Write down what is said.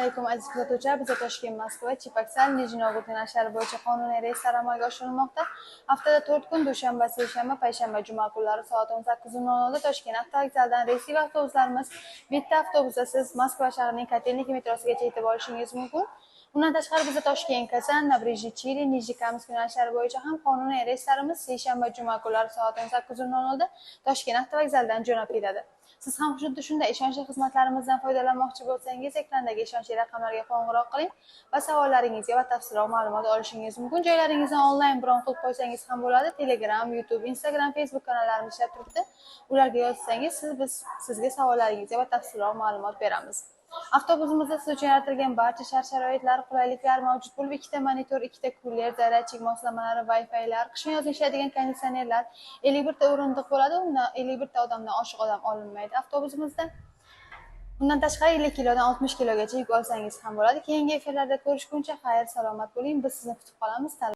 alaykum aziz kuzatuvchilar. Biz Toshkent, Moskva, Chepaksan, Nijniy Novgorod yo'nalishlari bo'yicha qonuniy reyslar amalga oshirilmoqda. Haftada 4 kun dushanba, seshanba, payshanba, juma kunlari soat 18:00 da Toshkent avtovokzalidan reysiy avtobuslarimiz bitta avtobusda siz Moskva shahrining Kotelniki metrosigacha yetib olishingiz mumkin. Bundan tashqari bizda Toshkent, Kazan, Nabrizhny, Chili, Nijnikamsk yo'nalishlari bo'yicha ham qonuniy reyslarimiz seshanba, juma kunlari soat 18:00 da Toshkent avtovokzalidan jo'nab ketadi. Siz ham xuddi shunday ishonchli xizmatlarimizdan foydalanmoqchi bo'lsangiz, ekrandagi ishonchli raqamlarga qo'ng'iroq qiling va savollaringizga batafsilroq ma'lumot olishingiz mumkin. Joylaringizni onlayn bron qilib qo'ysangiz ham bo'ladi. Telegram, YouTube, Instagram, Facebook kanallarimiz ishlab turibdi. Ularga yozsangiz biz sizga savollaringizga batafsilroq ma'lumot beramiz. Avtobusimizda siz uchun yaratilgan barcha shart-sharoitlar, qulayliklar mavjud bo'lib, 2 ta monitor, 2 ta kuler, zaryadchik moslamalari, Wi-Fi'lar, qishma yozda ishlaydigan konditsionerlar, 51 ta o'rindiq bo'ladi. Undan 51 ta odamdan oshiq odam olinmaydi avtobusimizda. Bundan tashqari 50 kilodan 60 kilogacha yuk olsangiz ham bo'ladi. Keyingi efirlarda ko'rishguncha xayr, salomat bo'ling. Biz sizni kutib qolamiz.